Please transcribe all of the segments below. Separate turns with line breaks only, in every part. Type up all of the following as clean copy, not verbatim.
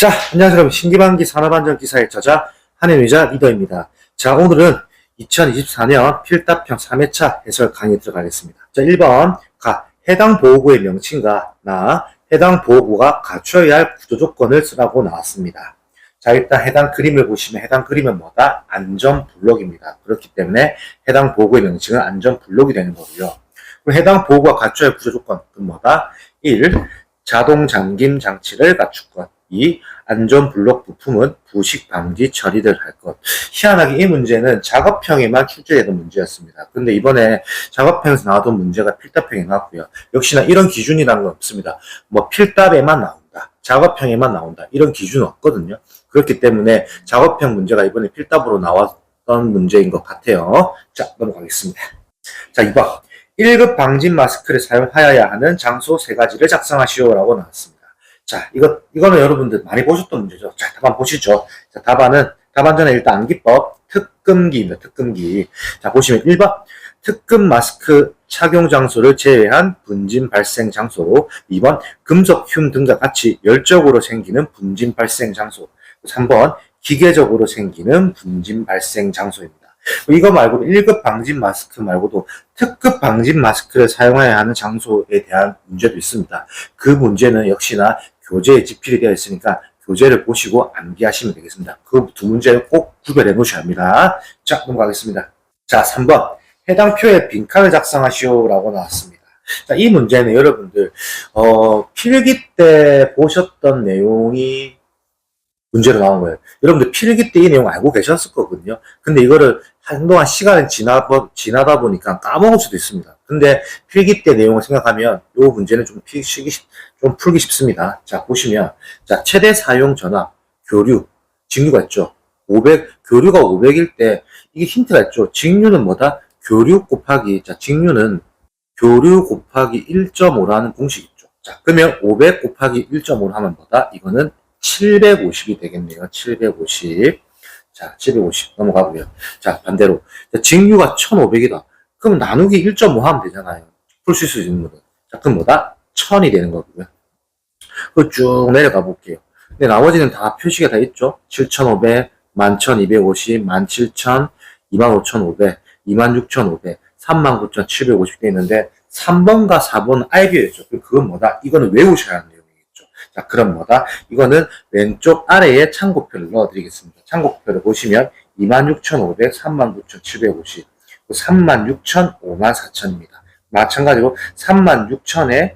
자, 안녕하세요 여러분. 신기반기 산업안전기사의 저자 한현의자 리더입니다. 자, 오늘은 2024년 필답형 3회차 해설 강의 들어가겠습니다. 자, 1번 해당 보호구의 명칭과 해당 보호구가 갖춰야 할 구조조건을 쓰라고 나왔습니다. 자, 일단 해당 그림을 보시면 해당 그림은 뭐다? 안전블록입니다. 그렇기 때문에 해당 보호구의 명칭은 안전블록이 되는 거고요. 그럼 해당 보호구가 갖춰야 할 구조조건은 뭐다? 1. 자동 잠김 장치를 갖출 것. 2. 안전블록 부품은 부식 방지 처리를 할 것. 희한하게 이 문제는 작업형에만 출제되던 문제였습니다. 근데 이번에 작업형에서 나왔던 문제가 필답형에 나왔고요. 역시나 이런 기준이라는 건 없습니다. 뭐 필답에만 나온다, 작업형에만 나온다, 이런 기준은 없거든요. 그렇기 때문에 작업형 문제가 이번에 필답으로 나왔던 문제인 것 같아요. 자, 넘어가겠습니다. 자, 2번 1급 방진 마스크를 사용하여야 하는 장소 3가지를 작성하시오라고 나왔습니다. 자, 이거는 여러분들 많이 보셨던 문제죠. 자, 답안 보시죠. 자, 답안 전에 일단 암기법, 특금기입니다. 특금기. 자, 보시면 1번. 특금 마스크 착용 장소를 제외한 분진 발생 장소. 2번. 금속 흉 등과 같이 열적으로 생기는 분진 발생 장소. 3번. 기계적으로 생기는 분진 발생 장소입니다. 이거 말고도 1급 방진 마스크 말고도 특급 방진 마스크를 사용해야 하는 장소에 대한 문제도 있습니다. 그 문제는 역시나 교재에 집필이 되어 있으니까 교재를 보시고 암기하시면 되겠습니다. 그 두 문제를 꼭 구별해 놓으셔야 합니다. 자, 넘어가겠습니다. 자, 3번. 해당 표에 빈칸을 작성하시오라고 나왔습니다. 자, 이 문제는 여러분들 필기 때 보셨던 내용이 문제로 나온 거예요. 여러분들 필기 때 이 내용 알고 계셨을 거거든요. 근데 이거를 한동안 시간이 지나다 보니까 까먹을 수도 있습니다. 근데 필기 때 내용을 생각하면 이 문제는 좀 풀기 쉽습니다. 자, 보시면, 자, 최대 사용 전압, 교류, 직류가 있죠. 교류가 500일 때, 이게 힌트가 있죠. 직류는 뭐다? 교류 곱하기, 자, 직류는 교류 곱하기 1.5라는 공식이 있죠. 자, 그러면 500 곱하기 1.5를 하면 뭐다? 이거는 750이 되겠네요. 750. 자, 750 넘어가고요. 자, 반대로. 자, 직류가 1500이다. 그럼 나누기 1.5 하면 되잖아요. 풀 수 있는 거는. 자, 그럼 뭐다? 1000이 되는 거고요. 그 쭉 내려가 볼게요. 근데 나머지는 다 표시가 다 있죠. 7500, 11250, 17000, 25500, 26500, 39750 돼 있는데 3번과 4번은 알비였죠. 그건 뭐다? 이거는 외우셔야 하는 내용이겠죠. 자, 그럼 뭐다? 이거는 왼쪽 아래에 참고표를 넣어드리겠습니다. 참고표를 보시면 26500, 39750, 36000, 54000입니다. 마찬가지로 36000에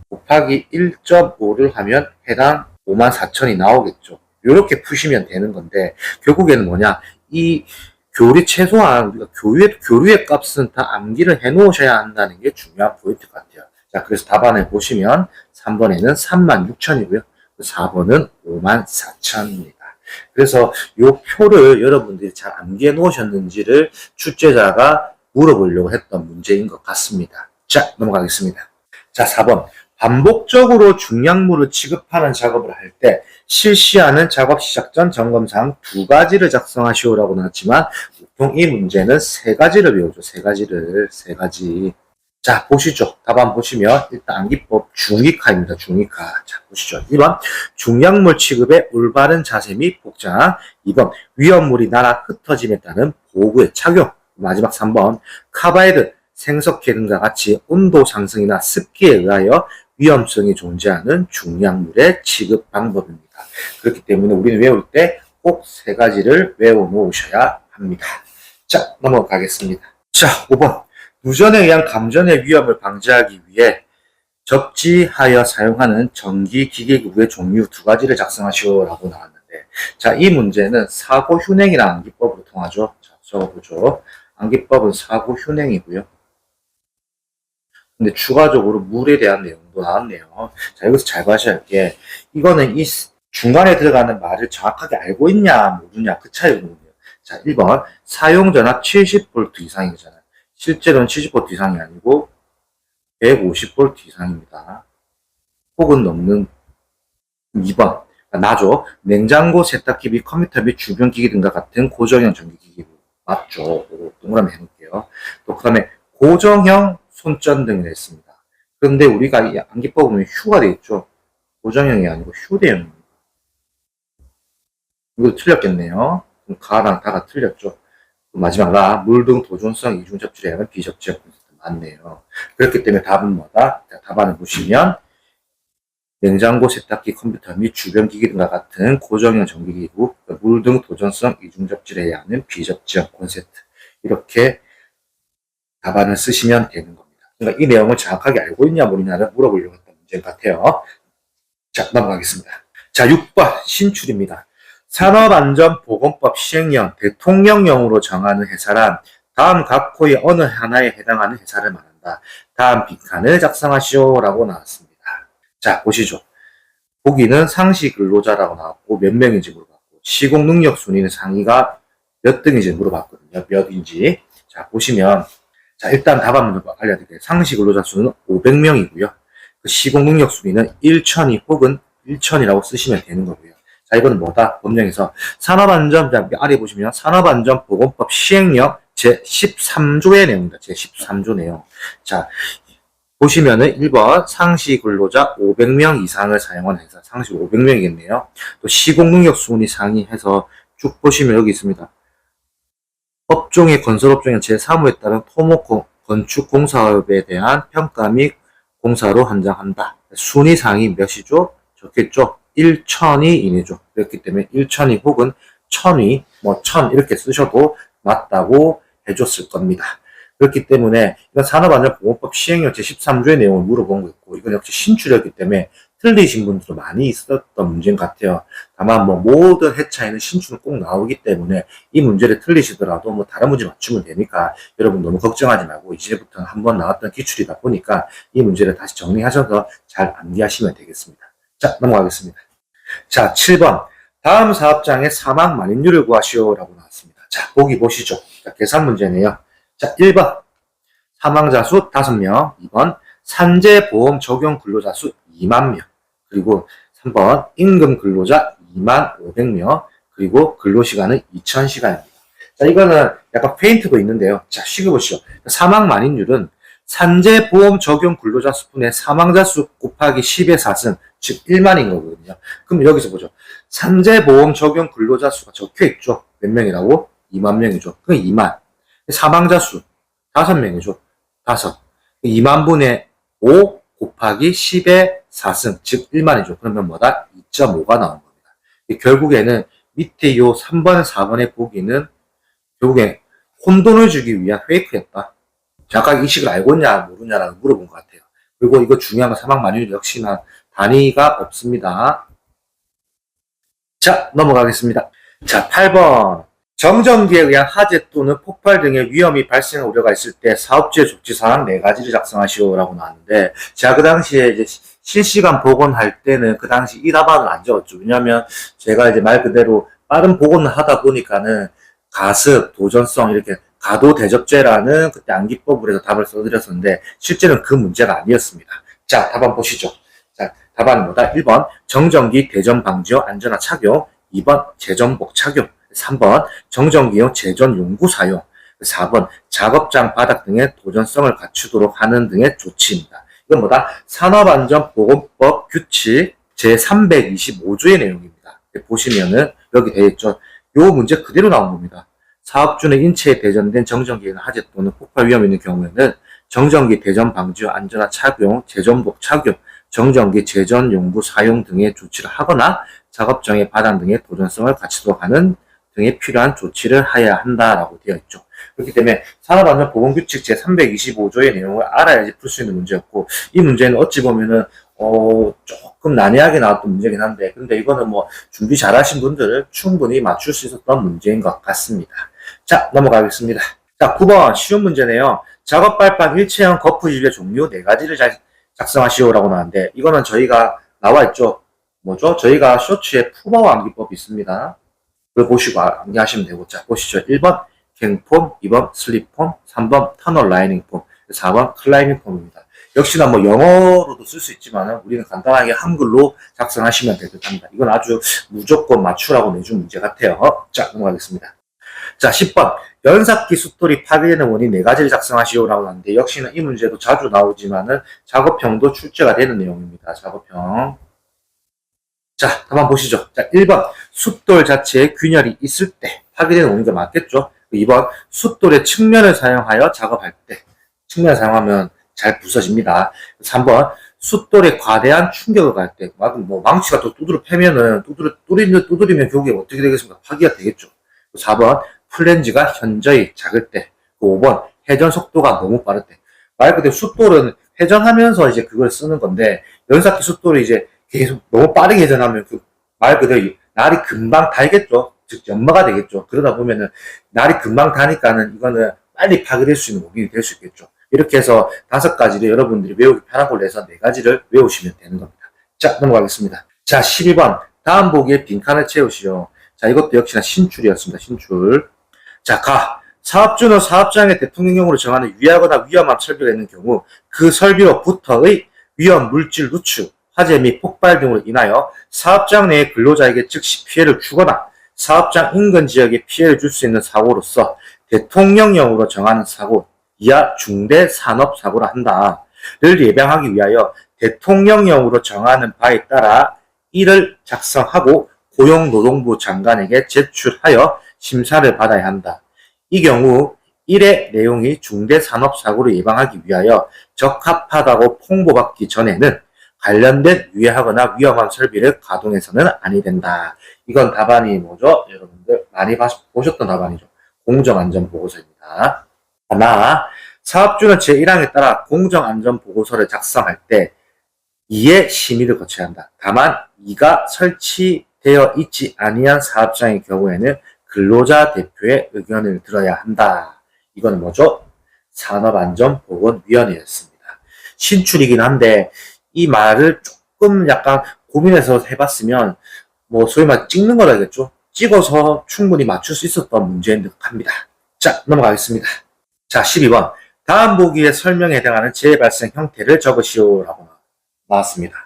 곱하기 1.5를 하면 해당 54000이 나오겠죠. 이렇게 푸시면 되는 건데 결국에는 뭐냐? 이 교리 최소한 우리가 교류의 값은 다 암기를 해 놓으셔야 한다는 게 중요한 포인트 같아요. 자, 그래서 답안을 보시면 3번에는 36000이고요. 4번은 54000입니다. 그래서 이 표를 여러분들이 잘 암기해 놓으셨는지를 출제자가 물어보려고 했던 문제인 것 같습니다. 자, 넘어가겠습니다. 자, 4번. 반복적으로 중량물을 취급하는 작업을 할 때 실시하는 작업 시작 전 점검사항 2가지를 작성하시오라고 나왔지만 보통 이 문제는 3가지를 외우죠. 3가지. 자, 보시죠. 답안 보시면 일단 암기법 중위카입니다. 중위카. 자, 보시죠. 1번 중량물 취급의 올바른 자세 및 복장. 2번 위험물이 날아 흩어짐에 따른 보호구의 착용. 마지막 3번 카바이드, 생석회 등과 같이 온도 상승이나 습기에 의하여 위험성이 존재하는 중량물의 취급 방법입니다. 그렇기 때문에 우리는 외울 때 꼭 3가지를 외워 놓으셔야 합니다. 자, 넘어가겠습니다. 자, 5번. 누전에 의한 감전의 위험을 방지하기 위해 접지하여 사용하는 전기기계기구의 종류 2가지를 작성하시오라고 나왔는데, 자, 이 문제는 사고 휴냉이라는 암기법으로 통하죠. 자, 적어보죠. 암기법은 사고 휴냉이고요. 근데 추가적으로 물에 대한 내용도 나왔네요. 자, 여기서 잘 봐셔야 할 게, 이거는 이 중간에 들어가는 말을 정확하게 알고 있냐, 모르냐, 그 차이거든요. 자, 1번. 사용전압 70V 이상이잖아요. 실제로는 70V 이상이 아니고 150V 이상입니다. 혹은 넘는 2번. 나죠. 냉장고, 세탁기 및 컴퓨터 및 주변 기기 등과 같은 고정형 전기기기. 맞죠. 동그라미 해놓을게요. 또 그 다음에 고정형 손전등을 했습니다. 그런데 우리가 이 암기법 보면 휴가 되어 있죠. 고정형이 아니고 휴대형입니다. 이거 틀렸겠네요. 그럼 가랑 다가 틀렸죠. 마지막 라, 물 등 도전성 이중 접질에 의한 비접질 맞네요. 그렇기 때문에 답은 뭐다? 답안을 보시면 냉장고, 세탁기, 컴퓨터 및 주변 기기 등과 같은 고정형 전기기구, 물 등 도전성 이중 접질에 의한 비접지형 콘센트 이렇게 답안을 쓰시면 되는 겁니다. 그러니까 이 내용을 정확하게 알고 있냐 모르냐를 물어보려고 했던 문제 같아요. 자, 넘어가겠습니다. 자, 6번 신출입니다. 산업안전보건법 시행령 대통령령으로 정하는 회사란 다음 각 호의 어느 하나에 해당하는 회사를 말한다. 다음 빈칸을 작성하시오라고 나왔습니다. 자, 보시죠. 보기는 상시 근로자라고 나왔고 몇 명인지 물어봤고 시공 능력 순위는 상위가 몇 등인지 물어봤거든요. 몇인지. 자, 보시면 자, 일단 답안 먼저 알려드릴게요. 상시 근로자 수는 500명이고요. 그 시공 능력 순위는 1천위 혹은 1천이라고 쓰시면 되는 거고요. 자, 이거는 뭐다? 법령에서 산업안전, 아래 보시면 산업안전보건법 시행령 제13조의 내용입니다. 제13조 내용. 자, 보시면은 1번 상시 근로자 500명 이상을 사용하는 회사, 상시 500명이겠네요. 또 시공 능력 순위 상위해서 쭉 보시면 여기 있습니다. 업종의 건설업종의 제3호에 따른 토목 건축공사업에 대한 평가 및 공사로 한정한다. 순위 상위 몇이죠? 적겠죠? 1천위 이내죠. 그렇기 때문에 1천위 혹은 1000위, 1000 이렇게 쓰셔도 맞다고 해줬을 겁니다. 그렇기 때문에 이건 산업안전보건법 시행령 제13조의 내용을 물어본 거였고 이건 역시 신출이었기 때문에 틀리신 분들도 많이 있었던 문제인 것 같아요. 다만 모든 회차에는 신출은 꼭 나오기 때문에 이 문제를 틀리시더라도 다른 문제 맞추면 되니까 여러분 너무 걱정하지 말고 이제부터는 한번 나왔던 기출이다 보니까 이 문제를 다시 정리하셔서 잘 암기하시면 되겠습니다. 자, 넘어가겠습니다. 자, 7번. 다음 사업장의 사망 만인율을 구하시오라고 나왔습니다. 자, 보기 보시죠. 자, 계산 문제네요. 자, 1번. 사망자 수 5명. 2번. 산재보험 적용 근로자 수 2만 명. 그리고 3번. 임금 근로자 2만 500명. 그리고 근로시간은 2000시간입니다. 자, 이거는 약간 페인트도 있는데요. 자, 시켜보시죠. 사망 만인율은 산재보험 적용 근로자 수분의 사망자 수 곱하기 10의 4승, 즉 1만인 거거든요. 그럼 여기서 보죠. 산재보험 적용 근로자 수가 적혀 있죠. 몇 명이라고? 2만 명이죠. 그럼 2만. 사망자 수 5명이죠. 5. 2만 분의 5 곱하기 10의 4승, 즉 1만이죠. 그러면 뭐다? 2.5가 나온 겁니다. 결국에는 밑에 요 3번, 4번의 보기는 결국에 혼돈을 주기 위한 페이크였다. 정확하게 이 식을 알고 있냐 모르냐라고 물어본 것 같아요. 그리고 이거 중요한 건 사망 만인율 역시나 단위가 없습니다. 자, 넘어가겠습니다. 자, 8번. 정전기에 의한 화재 또는 폭발 등의 위험이 발생 우려가 있을 때 사업주의 조치사항 4가지를 작성하시오라고 나왔는데 제가 그 당시에 이제 실시간 복원할 때는 그 당시 이 답안을 안 적었죠. 왜냐하면 제가 이제 말 그대로 빠른 복원을 하다 보니까는 가습, 도전성 이렇게 가도 대접제라는 그때 암기법으로 해서 답을 써드렸었는데 실제는 그 문제가 아니었습니다. 자, 답안 보시죠. 자, 답안은 뭐다? 1번 정전기 대전 방지용 안전화 착용, 2번 재전복 착용, 3번 정전기용 재전 용구 사용, 4번 작업장 바닥 등의 도전성을 갖추도록 하는 등의 조치입니다. 이건 뭐다? 산업안전보건법 규칙 제325조의 내용입니다. 보시면은 여기 되어 있죠. 요 문제 그대로 나온 겁니다. 사업주는 인체에 대전된 정전기나 화재 또는 폭발 위험이 있는 경우에는 정전기 대전 방지 안전화 착용, 재전복 착용, 정전기 재전 용구 사용 등의 조치를 하거나 작업장의 바닥 등의 도전성을 갖추도록 하는 등에 필요한 조치를 해야 한다라고 되어 있죠. 그렇기 때문에 산업안전보건규칙 제325조의 내용을 알아야지 풀 수 있는 문제였고 이 문제는 어찌 보면은 조금 난해하게 나왔던 문제긴 한데 근데 이거는 준비 잘 하신 분들은 충분히 맞출 수 있었던 문제인 것 같습니다. 자, 넘어가겠습니다. 자, 9번 쉬운 문제네요. 작업 발판 일체형 거푸집의 종류 4가지를 작성하시오라고 나왔는데 이거는 저희가 나와 있죠. 뭐죠? 저희가 쇼츠에 푸바오 암기법이 있습니다. 그걸 보시고 암기하시면 되고 자, 보시죠. 1번 갱폼, 2번 슬립폼, 3번 터널 라이닝 폼, 4번 클라이밍 폼입니다. 역시나 영어로도 쓸 수 있지만 우리는 간단하게 한글로 작성하시면 될 듯 합니다. 이건 아주 무조건 맞추라고 내준 문제 같아요. 자, 넘어가겠습니다. 자, 10번. 연삭기 숫돌이 파괴되는 원인 4가지를 작성하시오라고 하는데 역시나 이 문제도 자주 나오지만은 작업형도 출제가 되는 내용입니다. 작업형. 자, 한번 보시죠. 자, 1번. 숫돌 자체에 균열이 있을 때 파괴되는 오는 게 맞겠죠? 2번. 숫돌의 측면을 사용하여 작업할 때. 측면을 사용하면 잘 부서집니다. 3번. 숫돌에 과대한 충격을 가할 때. 뭐, 망치가 또 두드려 패면은, 두드리면 결국에 어떻게 되겠습니까? 파괴가 되겠죠. 4번. 플랜지가 현저히 작을 때. 5번. 회전 속도가 너무 빠를 때. 말 그대로 숫돌은 회전하면서 이제 그걸 쓰는 건데, 연사기 숫돌이 이제 계속 너무 빠르게 회전하면 말 그대로 날이 금방 달겠죠. 즉 연마가 되겠죠. 그러다 보면은 날이 금방 다니까는 이거는 빨리 파괴될 수 있는 원인이 될 수 있겠죠. 이렇게 해서 5가지를 여러분들이 외우기 편한 걸로 해서 4가지를 외우시면 되는 겁니다. 자, 넘어가겠습니다. 자, 12번. 다음 보기에 빈칸을 채우시오. 자, 이것도 역시나 신출이었습니다. 신출. 자, 사업주는 사업장의 대통령령으로 정하는 유해하거나 위험한 설비가 있는 경우 그 설비로부터의 위험 물질 누출, 화재 및 폭발 등으로 인하여 사업장 내의 근로자에게 즉시 피해를 주거나 사업장 인근 지역에 피해를 줄 수 있는 사고로서 대통령령으로 정하는 사고, 이하 중대 산업 사고라 한다를 예방하기 위하여 대통령령으로 정하는 바에 따라 이를 작성하고 고용노동부 장관에게 제출하여 심사를 받아야 한다. 이 경우 일의 내용이 중대 산업 사고를 예방하기 위하여 적합하다고 통보받기 전에는 관련된 유해하거나 위험한 설비를 가동해서는 아니 된다. 이건 답안이 뭐죠? 여러분들 많이 보셨던 답안이죠. 공정안전보고서입니다. 하나, 사업주는 제1항에 따라 공정안전보고서를 작성할 때 이에 심의를 거쳐야 한다. 다만 이가 설치되어 있지 아니한 사업장의 경우에는 근로자 대표의 의견을 들어야 한다. 이건 뭐죠? 산업안전보건위원회였습니다. 신출이긴 한데 이 말을 조금 약간 고민해서 해봤으면 뭐 소위 말 찍는 거라겠죠. 찍어서 충분히 맞출 수 있었던 문제인 듯 합니다. 자, 넘어가겠습니다. 자, 12번. 다음 보기의 설명에 해당하는 재해 발생 형태를 적으시오 라고 나왔습니다.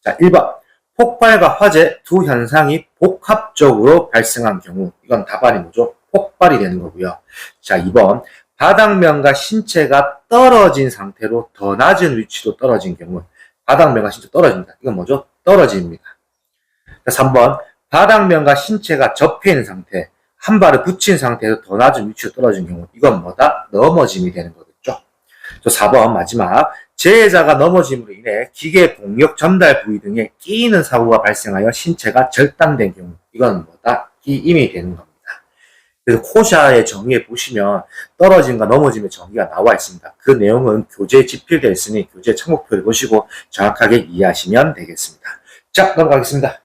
자, 1번. 폭발과 화재 두 현상이 복합적으로 발생한 경우, 이건 답안이 뭐죠? 폭발이 되는 거고요. 자, 2번. 바닥면과 신체가 떨어진 상태로 더 낮은 위치로 떨어진 경우, 바닥면과 신체 떨어집니다. 이건 뭐죠? 떨어집니다. 자, 3번. 바닥면과 신체가 접해 있는 상태, 한 발을 붙인 상태에서 더 낮은 위치로 떨어진 경우, 이건 뭐다? 넘어짐이 되는 거겠죠. 또 4번 마지막. 재해자가 넘어짐으로 인해 기계 동력 전달 부위 등에 끼이는 사고가 발생하여 신체가 절단된 경우, 이건 뭐다? 끼임이 되는 겁니다. 그래서 코샤의 정의에 보시면 떨어짐과 넘어짐의 정의가 나와 있습니다. 그 내용은 교재에 집필되어 있으니 교재 참고표를 보시고 정확하게 이해하시면 되겠습니다. 자, 넘어가겠습니다.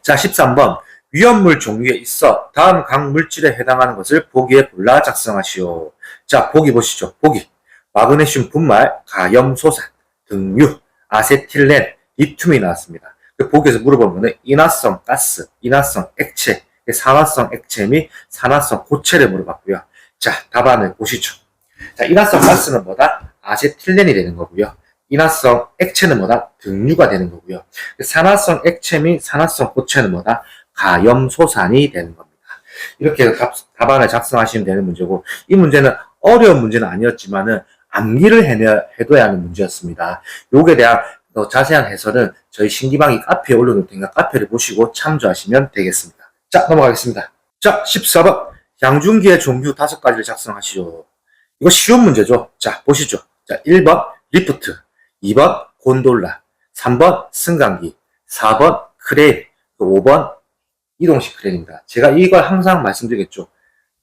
자, 13번. 위험물 종류에 있어 다음 각 물질에 해당하는 것을 보기에 골라 작성하시오. 자, 보기 보시죠. 보기. 마그네슘 분말, 가염소산, 등유, 아세틸렌, 리튬이 나왔습니다. 보기에서 물어보는 거는 인화성 가스, 인화성 액체, 산화성 액체 및 산화성 고체를 물어봤고요. 자, 답안을 보시죠. 자, 인화성 가스는 뭐다? 아세틸렌이 되는 거고요. 인화성 액체는 뭐다? 등유가 되는 거고요. 산화성 액체 및 산화성 고체는 뭐다? 가염소산이 되는 겁니다. 이렇게 답안을 작성하시면 되는 문제고, 이 문제는 어려운 문제는 아니었지만은 암기를 해둬야 하는 문제였습니다. 요게 대한 더 자세한 해설은 저희 신기방이 카페에 올려놓을 테니까 카페를 보시고 참조하시면 되겠습니다. 자, 넘어가겠습니다. 자, 14번. 양중기의 종류 5가지를 작성하시오. 이거 쉬운 문제죠. 자, 보시죠. 자, 1번 리프트, 2번 곤돌라, 3번 승강기, 4번 크레인, 5번 이동식 크레인입니다. 제가 이걸 항상 말씀드리겠죠.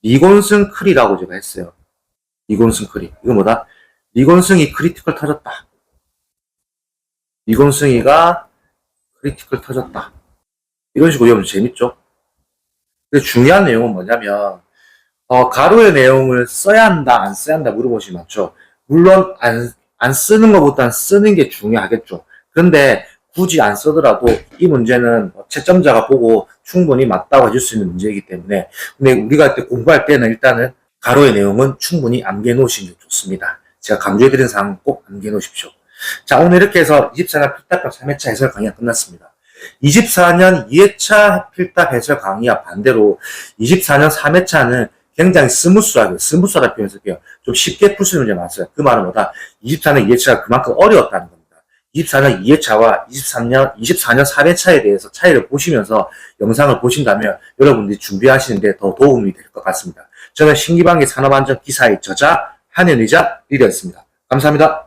리곤승 크리라고 제가 했어요. 리곤승 크리. 이거 뭐다? 리곤승이 크리티컬 터졌다. 리곤승이가 크리티컬 터졌다. 이런 식으로 외우면 재밌죠? 근데 중요한 내용은 뭐냐면, 가로의 내용을 써야 한다, 안 써야 한다 물어보시면 맞죠? 물론, 안 쓰는 것보다는 쓰는 게 중요하겠죠. 그런데 굳이 안 쓰더라도 이 문제는 채점자가 보고 충분히 맞다고 해줄 수 있는 문제이기 때문에, 근데 우리가 공부할 때는 일단은 가로의 내용은 충분히 암기해 놓으시는 게 좋습니다. 제가 강조해드린 사항 꼭 암기해 놓으십시오. 자, 오늘 이렇게 해서 24년 필답형 3회차 해설 강의가 끝났습니다. 24년 2회차 필답 해설 강의와 반대로 24년 3회차는 굉장히 스무스하다 표현했을게요. 좀 쉽게 풀 수 있는 문제 많았어요. 그 말은 뭐다? 24년 2회차가 그만큼 어려웠다는 겁니다. 24년 2회차와 24년 3회차에 대해서 차이를 보시면서 영상을 보신다면 여러분들이 준비하시는데 더 도움이 될 것 같습니다. 저는 신기방기 산업안전기사의 저자 한현의자 리더였습니다. 감사합니다.